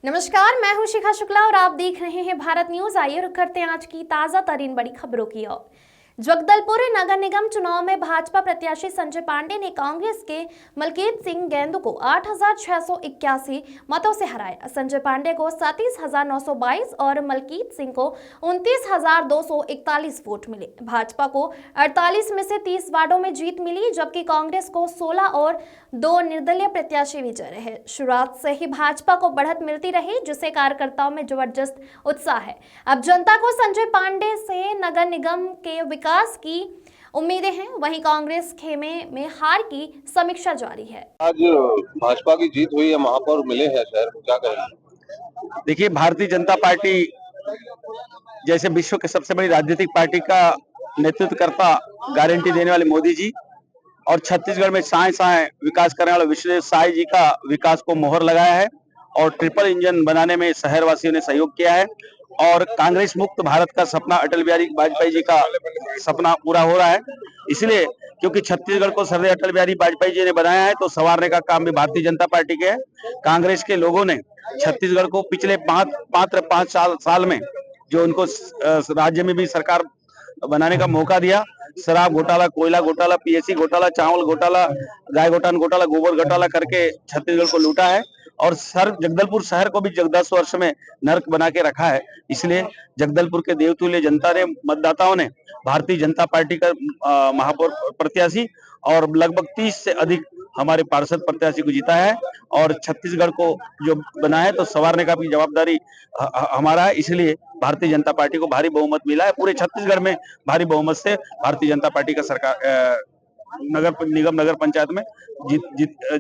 नमस्कार, मैं हूं शिखा शुक्ला और आप देख रहे हैं भारत न्यूज। आइए रुक करते हैं आज की ताजा तरीन बड़ी खबरों की ओर। जगदलपुर नगर निगम चुनाव में भाजपा प्रत्याशी संजय पांडे ने कांग्रेस के मलकीत सिंह गेंदू को 8,681 मतों से हराया। संजय पांडे को 37,922 और मलकीत सिंह को 29,241 वोट मिले। भाजपा को 48 में से 30 वार्डों में जीत मिली, जबकि कांग्रेस को 16 और 2 निर्दलीय प्रत्याशी विजय रहे। शुरुआत से ही भाजपा को बढ़त मिलती रही, जिससे कार्यकर्ताओं में जबरदस्त उत्साह है। अब जनता को संजय पांडे से नगर निगम के विकास की उम्मीदें हैं। वहीं कांग्रेस खेमे में हार की समीक्षा जारी है। आज भाजपा की जीत हुई है, महापौर मिले हैं शहर को, क्या कहेंगे? देखिए, भारतीय जनता पार्टी जैसे विश्व के सबसे बड़ी राजनीतिक पार्टी का नेतृत्व करता गारंटी देने वाले मोदी जी और छत्तीसगढ़ में साए साए विकास करने वाले विश्वेश्वर साई जी का विकास को मोहर लगाया है और ट्रिपल इंजन बनाने में शहर वासियों ने सहयोग किया है और कांग्रेस मुक्त भारत का सपना अटल बिहारी वाजपेयी जी का सपना पूरा हो रहा है। इसलिए क्योंकि छत्तीसगढ़ को सरदार अटल बिहारी वाजपेयी जी ने बनाया है, तो संवारने का काम भी भारतीय जनता पार्टी के है। कांग्रेस के लोगों ने छत्तीसगढ़ को पिछले पांच साल में जो उनको राज्य में भी सरकार बनाने का मौका दिया, शराब घोटाला, कोयला घोटाला, पीएससी घोटाला, चावल घोटाला, गाय घोटाला, गोबर घोटाला करके छत्तीसगढ़ को लूटा है और जगदलपुर शहर को भी 10 वर्ष में नर्क बना के रखा है। इसलिए जगदलपुर के देवतुल्य जनता ने, मतदाताओं ने भारतीय जनता पार्टी का महापौर प्रत्याशी और लगभग 30 से अधिक हमारे पार्षद प्रत्याशी को जीता है और छत्तीसगढ़ को जो बना है तो संवारने का भी जवाबदारी हमारा है। इसलिए भारतीय जनता पार्टी को भारी बहुमत मिला है। पूरे छत्तीसगढ़ में भारी बहुमत से भारतीय जनता पार्टी का सरकार नगर निगम नगर पंचायत में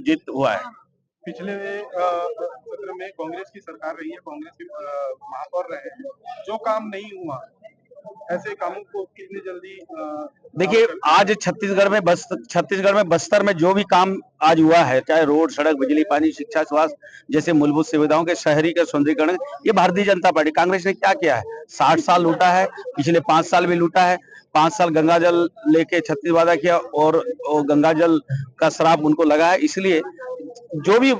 जीत हुआ है। पिछले सत्र में कांग्रेस की सरकार रही है, कांग्रेस के महापौर रहे हैं, जो काम नहीं हुआ ऐसे कामों को कितनी जल्दी देखिए, आज छत्तीसगढ़ में बस्तर में जो भी काम आज हुआ है, चाहे रोड, सड़क, बिजली, पानी, शिक्षा, स्वास्थ्य जैसे मूलभूत सुविधाओं के शहरी का सौंदर्यीकरण, ये भारतीय जनता पार्टी कांग्रेस ने क्या किया है? 60 साल लूटा है, पिछले 5 साल भी लूटा है। 5 साल गंगा जल लेके छत्तीस वादा किया और गंगा जल का श्राप उनको लगा है। इसलिए जो भी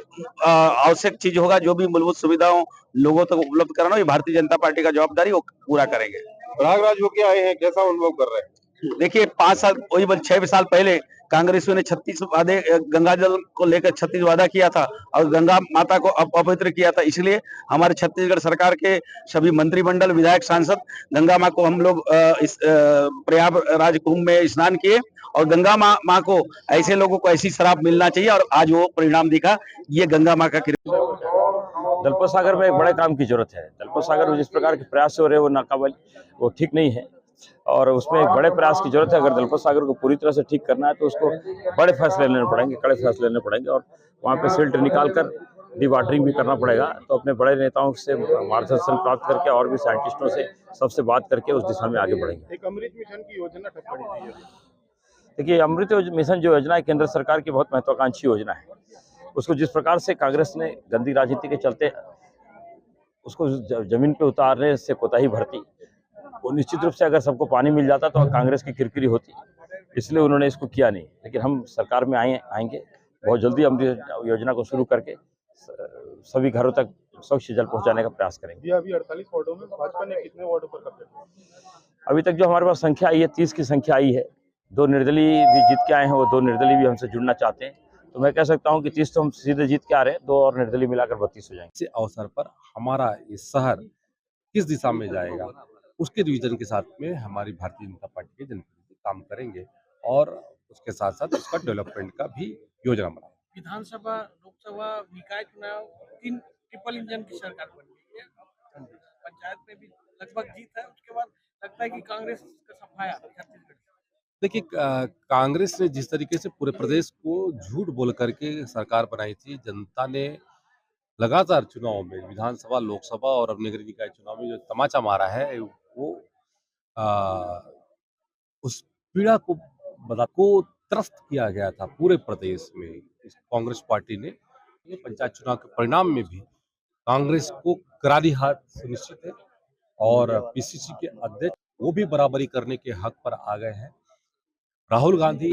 आवश्यक चीज होगा, जो भी मूलभूत सुविधाओं लोगों तक उपलब्ध कराना, ये भारतीय जनता पार्टी का जवाबदारी वो पूरा करेंगे। प्रयागराज होके आए हैं, कैसा अनुभव कर रहे हैं? देखिए, 5 साल वही 6 साल पहले कांग्रेसियों ने 36 वादे गंगा जल को लेकर 36 वादा किया था और गंगा माता को अपवित्र किया था। इसलिए हमारे छत्तीसगढ़ सरकार के सभी मंत्रिमंडल, विधायक, सांसद गंगा माँ को हम लोग इस प्रयागराज कुंभ में स्नान किए और गंगा माँ को ऐसे लोगों को ऐसी शराब मिलना चाहिए और आज वो परिणाम दिखा। ये गंगा माँ का दलपत सागर में एक बड़े काम की जरूरत है। दलपत सागर में जिस प्रकार के प्रयास हो रहे हैं वो नाकाबिल, वो ठीक नहीं है और उसमें एक बड़े प्रयास की जरूरत है। अगर दलपत सागर को पूरी तरह से ठीक करना है तो उसको बड़े फैसले लेने पड़ेंगे, कड़े फैसले लेने पड़ेंगे और वहाँ पे सिल्ट निकाल कर डिवाटरिंग भी करना पड़ेगा। तो अपने बड़े नेताओं से मार्गदर्शन प्राप्त करके और भी साइंटिस्टों से सबसे बात करके उस दिशा में आगे बढ़ेंगे। एक अमृत मिशन की योजना कब पड़ी हुई है? देखिए, अमृत मिशन जो योजना है केंद्र सरकार की बहुत महत्वाकांक्षी योजना है। उसको जिस प्रकार से कांग्रेस ने गंदी राजनीति के चलते उसको जमीन पे उतारने से कोताही भरती, वो निश्चित रूप से अगर सबको पानी मिल जाता तो कांग्रेस की किरकिरी होती, इसलिए उन्होंने इसको किया नहीं। लेकिन हम सरकार में आएंगे बहुत जल्दी, अमृत योजना को शुरू करके सभी घरों तक स्वच्छ जल पहुंचाने का प्रयास करेंगे। अभी 48 वार्डों में भाजपा ने कितने वार्डों पर कब्जा किया? अभी तक जो हमारे पास संख्या आई है 30 की संख्या आई है। 2 निर्दलीय भी जीत के आए हैं, वो 2 निर्दलीय भी हमसे जुड़ना चाहते हैं। तो मैं कह सकता हूं कि 30 तो हम सीधे जीत के आ रहे हैं, 2 और निर्दलीय मिलाकर 32 हो जाएंगे। इस अवसर पर हमारा ये शहर किस दिशा में जाएगा, उसके रिवीजन के साथ में हमारी भारतीय जनता पार्टी के जनप्रतिनिधि काम करेंगे और उसके साथ साथ उसका डेवलपमेंट का भी योजना बनाएंगे। विधानसभा, लोकसभा, निकाय चुनाव 3 ट्रिपल इंजन की सरकार बन गई है। पंचायत में भी लगभग जीत है। उसके बाद लगता है कि कांग्रेस का सफाया छत्तीसगढ़। देखिए, कांग्रेस ने जिस तरीके से पूरे प्रदेश को झूठ बोल करके सरकार बनाई थी, जनता ने लगातार चुनाव में विधानसभा, लोकसभा और अब नगरीय निकाय चुनाव में जो तमाचा मारा है, वो उस पीड़ा को त्रस्त किया गया था पूरे प्रदेश में। इस कांग्रेस पार्टी ने पंचायत चुनाव के परिणाम में भी कांग्रेस को करारी हार सुनिश्चित है और पीसीसी के अध्यक्ष वो भी बराबरी करने के हक पर आ गए हैं। राहुल गांधी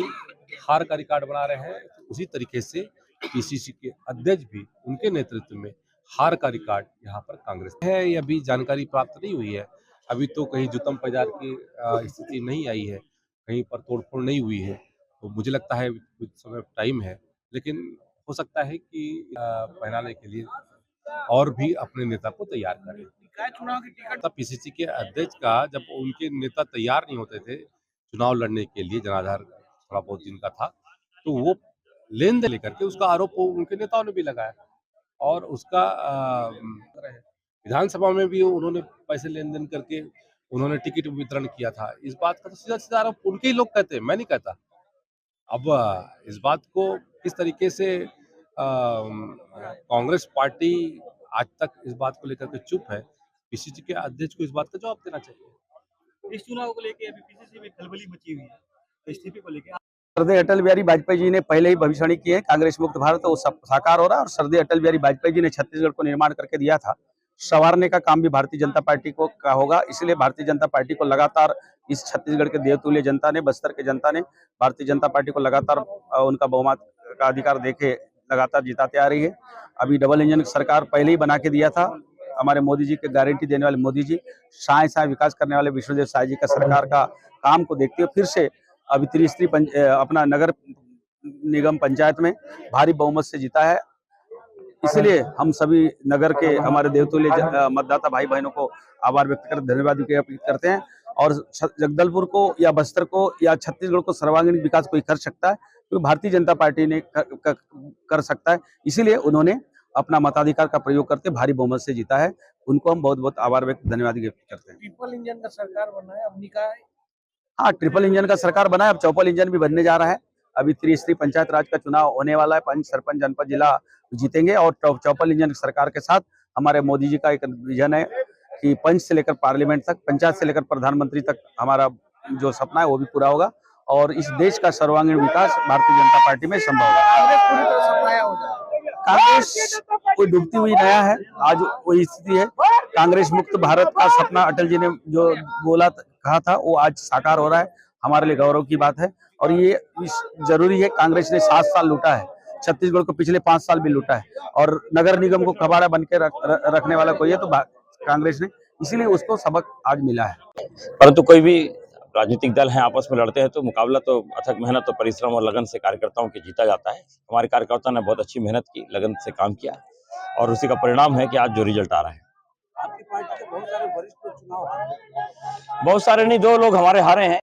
हार का रिकॉर्ड बना रहे हैं, उसी तरीके से पीसीसी के अध्यक्ष भी उनके नेतृत्व में हार का रिकॉर्ड यहाँ पर कांग्रेस है। ये अभी जानकारी प्राप्त नहीं हुई है, अभी तो कहीं जुतम बाजार की स्थिति नहीं आई है, कहीं पर तोड़फोड़ नहीं हुई है, तो मुझे लगता है कुछ समय टाइम है, लेकिन हो सकता है कि पहनाने के लिए और भी अपने नेता को तैयार करें। निकाय चुनाव की टिकट पीसीसी के अध्यक्ष का जब उनके नेता तैयार नहीं होते थे चुनाव लड़ने के लिए, जनाधार थोड़ा बहुत जिनका था, तो वो लेन देन लेकर के उसका आरोप उनके नेताओं ने भी लगाया और उसका विधानसभा में भी उन्होंने पैसे लेन देन करके उन्होंने टिकट वितरण किया था। इस बात का तो सीधा सीधा आरोप उनके ही लोग कहते हैं, मैं नहीं कहता। अब इस बात को किस तरीके से कांग्रेस पार्टी आज तक इस बात को लेकर के चुप है, पीसीसी के अध्यक्ष को इस बात का जवाब देना चाहिए। इस चुनाव को लेके अभी पीसीसी में खलबली मची हुई है, तो इस्तीफे को लेके श्रद्धेय अटल बिहारी वाजपेयी जी ने पहले ही भविष्यवाणी की है, कांग्रेस मुक्त भारत वो साकार हो रहा है। और श्रद्धेय अटल बिहारी वाजपेयी जी ने छत्तीसगढ़ को निर्माण करके दिया था, संवारने का काम भी भारतीय जनता पार्टी को का होगा। इसलिए भारतीय जनता पार्टी को लगातार इस छत्तीसगढ़ के देवतुल्य जनता ने, बस्तर के जनता ने भारतीय जनता पार्टी को लगातार उनका बहुमत का अधिकार देके लगातार जिताते आ रही है। अभी डबल इंजन सरकार पहले ही बना के दिया था, हमारे मोदी जी के गारंटी देने वाले मोदी जी, साय साय विकास करने वाले विष्णुदेव साय जी का सरकार का काम को देखते हुए फिर से अभी त्रिस्तरीय अपना नगर निगम पंचायत में भारी बहुमत से जीता है। इसलिए हम सभी नगर के हमारे देवतुल्य मतदाता भाई बहनों को आभार व्यक्त कर धन्यवाद करते हैं। और जगदलपुर को या बस्तर को या छत्तीसगढ़ को सर्वांगीण विकास कोई कर सकता है तो भारतीय जनता पार्टी ने कर सकता है। इसीलिए उन्होंने अपना मताधिकार का प्रयोग करके भारी बहुमत से जीता है। उनको हम बहुत बहुत आभार व्यक्त धन्यवाद व्यक्त करते हैं। ट्रिपल इंजन का सरकार बना है, अब निकाय हाँ, ट्रिपल इंजन का सरकार बना है, अब चौपल इंजन भी बनने जा रहा है। अभी त्रिस्तरीय पंचायत राज का चुनाव होने वाला है, पंच, सरपंच, जनपद, जिला जीतेंगे और चौपल इंजन की सरकार के साथ हमारे मोदी जी का एक विजन है कि पंच से लेकर पार्लियामेंट तक, पंचायत से लेकर प्रधानमंत्री तक हमारा जो सपना है वो भी पूरा होगा और इस देश का सर्वांगीण विकास भारतीय जनता पार्टी में संभव होगा। कांग्रेस पूरी तरह सफाया हो जाए। कांग्रेस कोई डूबती हुई नया है, आज वही स्थिति है। कांग्रेस मुक्त भारत का सपना अटल जी ने जो कहा था वो आज साकार हो रहा है, हमारे लिए गौरव की बात है। और ये जरूरी है, कांग्रेस ने 7 साल लूटा है, छत्तीसगढ़ को पिछले 5 साल भी लूटा है और नगर निगम को कबाड़ा बन के रखने वाला कोई है तो कांग्रेस ने, इसीलिए उसको सबक आज मिला है। परंतु कोई भी राजनीतिक दल हैं आपस में लड़ते हैं तो मुकाबला तो अथक मेहनत और परिश्रम और लगन से कार्यकर्ताओं की जीता जाता है। हमारे कार्यकर्ताओं ने बहुत अच्छी मेहनत की, लगन से काम किया और उसी का परिणाम है कि आज जो रिजल्ट आ रहा है। आपकी पार्टी के बहुत सारे वरिष्ठ चुनाव हारे, बहुत सारे नहीं, 2 लोग हमारे हारे हैं।